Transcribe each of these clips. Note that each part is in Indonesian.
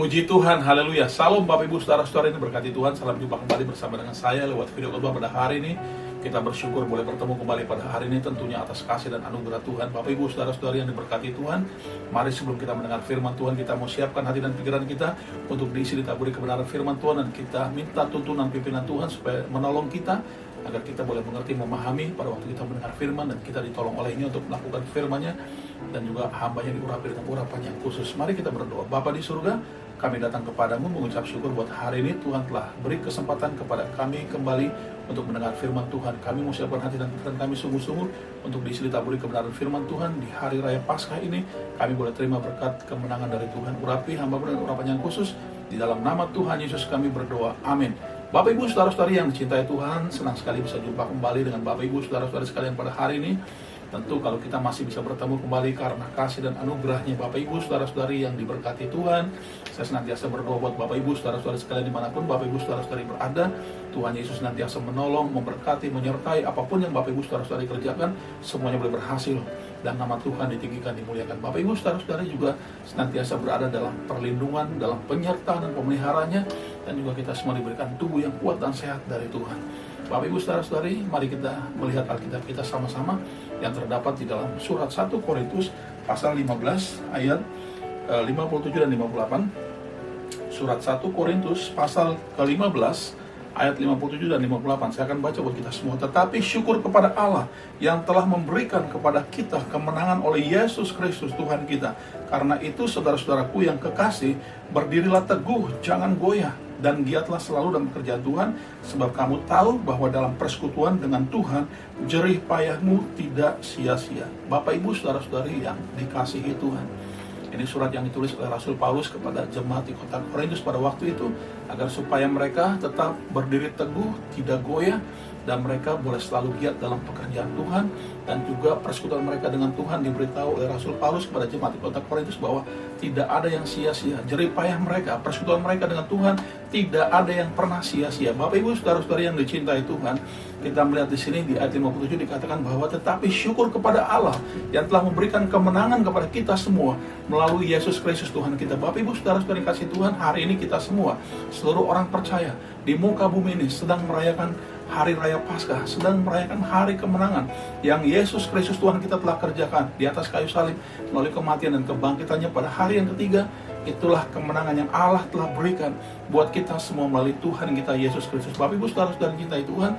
Puji Tuhan, haleluya. Salam Bapak Ibu saudara-saudara ini berkati Tuhan. Salam jumpa kembali bersama dengan saya lewat video khotbah pada hari ini. Kita bersyukur boleh bertemu kembali pada hari ini, tentunya atas kasih dan anugerah Tuhan. Bapak Ibu saudara-saudara yang diberkati Tuhan, mari sebelum kita mendengar firman Tuhan, kita mau siapkan hati dan pikiran kita untuk diisi ditaburi kebenaran firman Tuhan, dan kita minta tuntunan pimpinan Tuhan supaya menolong kita agar kita boleh mengerti, memahami pada waktu kita mendengar firman, dan kita ditolong olehnya untuk melakukan firman-Nya, dan juga hamba-Nya diurapi dengan urapan yang khusus. Mari kita berdoa. Bapa di surga, kami datang kepadamu mengucap syukur buat hari ini. Tuhan telah beri kesempatan kepada kami kembali untuk mendengar firman Tuhan. Kami mau siapkan hati dan pikiran kami sungguh-sungguh untuk diisi ditaburi kebenaran firman Tuhan. Di hari raya Paskah ini, kami boleh terima berkat kemenangan dari Tuhan. Urapi hamba-Mu dengan urapan yang khusus. Di dalam nama Tuhan Yesus kami berdoa. Amin. Bapak Ibu saudara-saudari yang dicintai Tuhan, senang sekali bisa jumpa kembali dengan Bapak Ibu saudara-saudari sekalian pada hari ini. Tentu kalau kita masih bisa bertemu kembali karena kasih dan anugerahnya Bapak Ibu saudara-saudari yang diberkati Tuhan. Saya senantiasa berdoa buat Bapak Ibu saudara-saudari sekalian dimanapun Bapak Ibu saudara-saudari berada. Tuhan Yesus senantiasa menolong, memberkati, menyertai apapun yang Bapak Ibu saudara-saudari kerjakan, semuanya boleh berhasil dan nama Tuhan ditinggikan, dimuliakan. Bapak Ibu saudara-saudari juga senantiasa berada dalam perlindungan, dalam penyertaan dan pemeliharaannya, dan juga kita semua diberikan tubuh yang kuat dan sehat dari Tuhan. Bapak Ibu saudara-saudari, mari kita melihat Alkitab kita sama-sama yang terdapat di dalam surat 1 Korintus pasal 15 ayat 57 dan 58. Surat 1 Korintus pasal ke-15 ayat 57 dan 58. Saya akan baca buat kita semua. Tetapi syukur kepada Allah yang telah memberikan kepada kita kemenangan oleh Yesus Kristus Tuhan kita. Karena itu saudara-saudaraku yang kekasih, berdirilah teguh, jangan goyah, dan giatlah selalu dalam pekerjaan Tuhan, sebab kamu tahu bahwa dalam persekutuan dengan Tuhan, jerih payahmu tidak sia-sia. Bapak Ibu saudara-saudari yang dikasihi Tuhan, ini surat yang ditulis oleh Rasul Paulus kepada jemaat di kota Korintus pada waktu itu, agar supaya mereka tetap berdiri teguh, tidak goyah, dan mereka boleh selalu giat dalam pekerjaan Tuhan. Dan juga persekutuan mereka dengan Tuhan diberitahu oleh Rasul Paulus kepada jemaat di kota Korintus bahwa tidak ada yang sia-sia. Jerih payah mereka, persekutuan mereka dengan Tuhan, tidak ada yang pernah sia-sia. Bapak Ibu saudara-saudari yang dicintai Tuhan, kita melihat di sini di ayat 57 dikatakan bahwa tetapi syukur kepada Allah yang telah memberikan kemenangan kepada kita semua melalui Yesus Kristus Tuhan kita. Bapak Ibu saudara-saudari kasih Tuhan, hari ini kita semua, seluruh orang percaya di muka bumi ini sedang merayakan Hari Raya Paskah, sedang merayakan hari kemenangan yang Yesus Kristus Tuhan kita telah kerjakan di atas kayu salib melalui kematian dan kebangkitannya pada hari yang ketiga. Itulah kemenangan yang Allah telah berikan buat kita semua melalui Tuhan kita Yesus Kristus. Bapak Ibu saudara-saudari cintai Tuhan,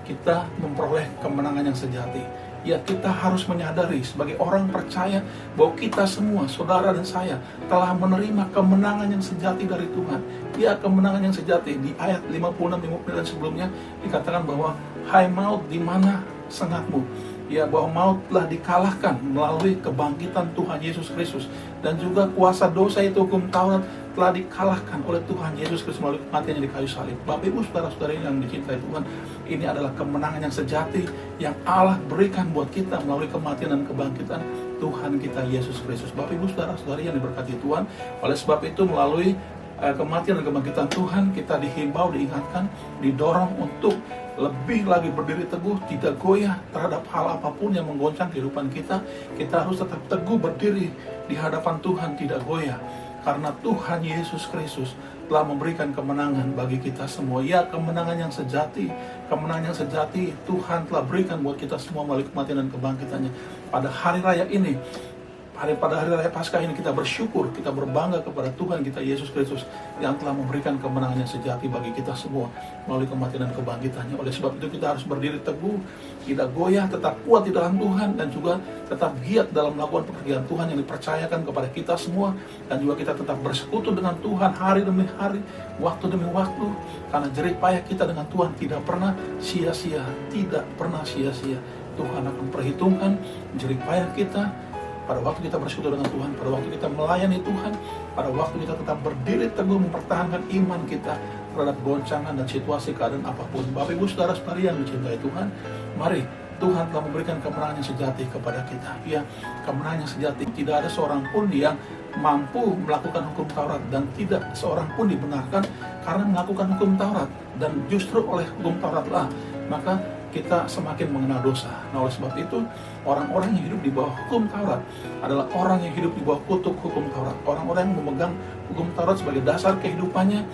kita memperoleh kemenangan yang sejati. Ya, kita harus menyadari sebagai orang percaya bahwa kita semua, saudara dan saya, telah menerima kemenangan yang sejati dari Tuhan. Ya, kemenangan yang sejati. Di ayat 56-59 sebelumnya dikatakan bahwa hai maut, di mana sengatmu? Ya, bahwa maut telah dikalahkan melalui kebangkitan Tuhan Yesus Kristus, dan juga kuasa dosa itu, hukum Taurat, telah dikalahkan oleh Tuhan Yesus Kristus melalui kematiannya di kayu salib. Bapak Ibu saudara-saudari yang dicintai Tuhan, ini adalah kemenangan yang sejati yang Allah berikan buat kita melalui kematian dan kebangkitan Tuhan kita Yesus Kristus. Bapak Ibu saudara-saudari yang diberkati Tuhan, oleh sebab itu melalui kematian dan kebangkitan Tuhan, kita dihimbau, diingatkan, didorong untuk lebih lagi berdiri teguh, tidak goyah terhadap hal apapun yang menggoncang kehidupan kita. Kita harus tetap teguh berdiri di hadapan Tuhan, tidak goyah, karena Tuhan Yesus Kristus telah memberikan kemenangan bagi kita semua. Ya, kemenangan yang sejati, kemenangan yang sejati Tuhan telah berikan buat kita semua melalui kematian dan kebangkitannya. Pada hari raya ini, pada hari raya Paskah ini, kita bersyukur, kita berbangga kepada Tuhan kita Yesus Kristus yang telah memberikan kemenangan yang sejati bagi kita semua melalui kematian dan kebangkitannya. Oleh sebab itu kita harus berdiri teguh, tidak goyah, tetap kuat di dalam Tuhan, dan juga tetap giat dalam melakukan pekerjaan Tuhan yang dipercayakan kepada kita semua. Dan juga kita tetap bersekutu dengan Tuhan hari demi hari, waktu demi waktu, karena jerih payah kita dengan Tuhan tidak pernah sia-sia, tidak pernah sia-sia. Tuhan akan perhitungkan jerih payah kita pada waktu kita bersekutu dengan Tuhan, pada waktu kita melayani Tuhan, pada waktu kita tetap berdiri teguh mempertahankan iman kita terhadap goncangan dan situasi keadaan apapun. Bapak Ibu saudara-saudari yang dicintai Tuhan, mari, Tuhan telah memberikan kemenangan yang sejati kepada kita. Ya, kemenangan yang sejati. Tidak ada seorang pun yang mampu melakukan hukum Taurat, dan tidak seorang pun dibenarkan karena melakukan hukum Taurat. Dan justru oleh hukum Tauratlah maka kita semakin mengenal dosa. Nah, oleh sebab itu, orang-orang yang hidup di bawah hukum Taurat adalah orang yang hidup di bawah kutuk hukum Taurat. Orang-orang yang memegang hukum Taurat sebagai dasar kehidupannya,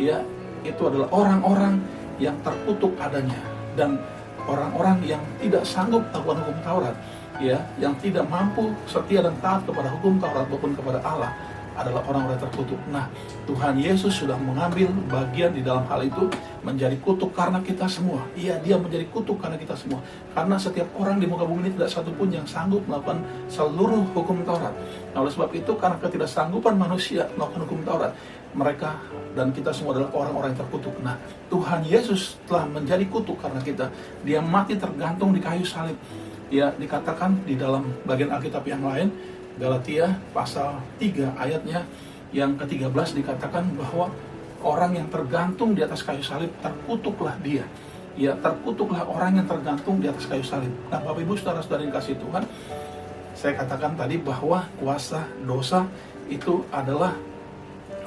ya, itu adalah orang-orang yang terkutuk adanya. Dan orang-orang yang tidak sanggup melakukan hukum Taurat, ya, yang tidak mampu setia dan taat kepada hukum Taurat maupun kepada Allah, adalah orang-orang terkutuk. Nah, Tuhan Yesus sudah mengambil bagian di dalam hal itu, menjadi kutuk karena kita semua. Iya, dia menjadi kutuk karena kita semua. Karena setiap orang di muka bumi ini tidak satu pun yang sanggup melakukan seluruh hukum Taurat. Nah, oleh sebab itu, karena ketidaksanggupan manusia melakukan hukum Taurat, mereka dan kita semua adalah orang-orang yang terkutuk. Nah, Tuhan Yesus telah menjadi kutuk karena kita. Dia mati tergantung di kayu salib. Ya, dikatakan di dalam bagian Alkitab yang lain, Galatia pasal 3 ayatnya yang ke-13 dikatakan bahwa orang yang tergantung di atas kayu salib, terkutuklah dia. Ya, terkutuklah orang yang tergantung di atas kayu salib. Nah, Bapak Ibu saudara-saudara yang kasih Tuhan, saya katakan tadi bahwa kuasa dosa itu adalah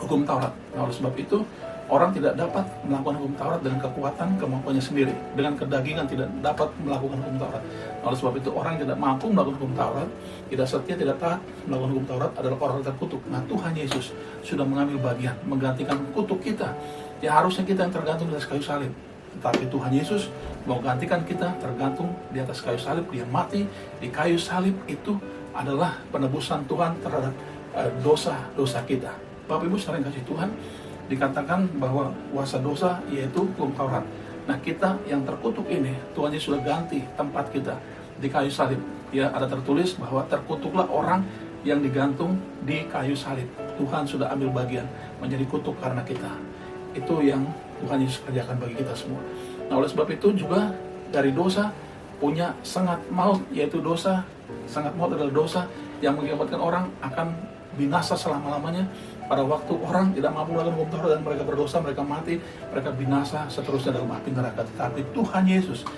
hukum Taurat. Nah, oleh sebab itu, orang tidak dapat melakukan hukum Taurat dengan kekuatan kemampuannya sendiri. Dengan kedagingan tidak dapat melakukan hukum Taurat. Nah, oleh sebab itu, orang yang tidak mampu melakukan hukum Taurat, tidak setia, tidak taat melakukan hukum Taurat adalah orang terkutuk. Nah, Tuhan Yesus sudah mengambil bagian, menggantikan kutuk kita. Ya, harusnya kita yang tergantung di atas kayu salib. Tetapi Tuhan Yesus mau gantikan kita tergantung di atas kayu salib. Dia mati di kayu salib. Itu adalah penebusan Tuhan terhadap dosa-dosa kita. Bapak Ibu saudara yang kasih Tuhan, dikatakan bahwa kuasa dosa yaitu hukum Taurat. Nah, kita yang terkutuk ini, Tuhan Yesus sudah ganti tempat kita di kayu salib. Ya, ada tertulis bahwa terkutuklah orang yang digantung di kayu salib. Tuhan sudah ambil bagian menjadi kutuk karena kita. Itu yang Tuhan Yesus kerjakan bagi kita semua. Nah, oleh sebab itu juga dari dosa punya sengat maut, yaitu dosa. Sengat maut adalah dosa yang mengakibatkan orang akan binasa selama-lamanya. Pada waktu orang tidak mampu melakukan hukum Taurat dan mereka berdosa, mereka mati, mereka binasa seterusnya dalam api neraka. Tetapi Tuhan Yesus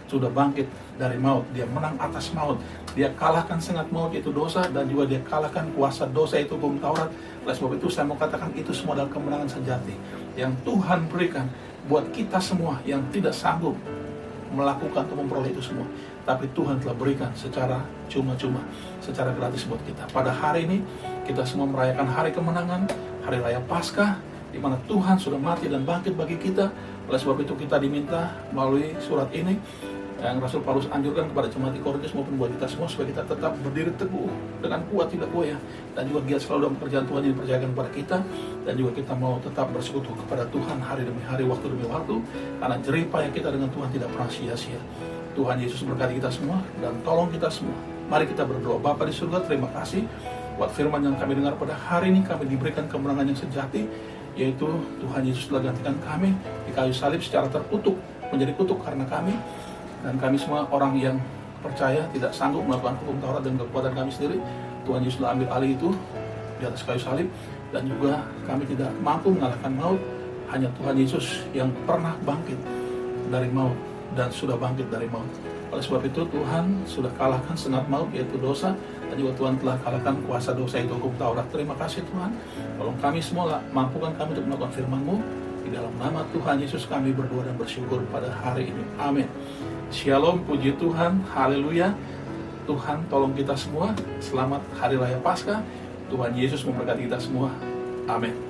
sudah bangkit dari maut. Dia menang atas maut. Dia kalahkan sengat maut, yaitu dosa, dan juga dia kalahkan kuasa dosa, itu hukum Taurat. Oleh sebab itu saya mau katakan itu semua adalah kemenangan sejati yang Tuhan berikan buat kita semua yang tidak sanggup melakukan atau memperoleh itu semua. Tapi Tuhan telah berikan secara cuma-cuma, secara gratis buat kita. Pada hari ini kita semua merayakan hari kemenangan, hari raya Paskah, di mana Tuhan sudah mati dan bangkit bagi kita. Oleh sebab itu kita diminta melalui surat ini yang Rasul Paulus anjurkan kepada jemaat di Korintus maupun buat kita semua, supaya kita tetap berdiri teguh dengan kuat, tidak goyah, dan juga giat selalu dalam pekerjaan Tuhan yang dipercayakan kepada kita. Dan juga kita mau tetap bersekutu kepada Tuhan hari demi hari, waktu demi waktu, karena jerih payah kita dengan Tuhan tidak pernah sia-sia. Tuhan Yesus berkati kita semua dan tolong kita semua. Mari kita berdoa. Bapa di surga, terima kasih buat firman yang kami dengar pada hari ini. Kami diberikan kemenangan yang sejati, yaitu Tuhan Yesus telah gantikan kami di kayu salib secara terkutuk, menjadi kutuk karena kami. Dan kami semua orang yang percaya tidak sanggup melakukan hukum Taurat dan kekuatan kami sendiri. Tuhan Yesus telah ambil alih itu di atas kayu salib. Dan juga kami tidak mampu mengalahkan maut. Hanya Tuhan Yesus yang pernah bangkit dari maut dan sudah bangkit dari maut. Oleh sebab itu Tuhan sudah kalahkan sengat maut, yaitu dosa. Dan juga Tuhan telah kalahkan kuasa dosa, itu hukum Taurat. Terima kasih Tuhan. Tolong kami semua, mampukan kami untuk melakukan firman-Mu. Di dalam nama Tuhan Yesus kami berdoa dan bersyukur pada hari ini. Amin. Shalom, puji Tuhan, haleluya. Tuhan tolong kita semua. Selamat Hari Raya Paskah. Tuhan Yesus memberkati kita semua. Amin.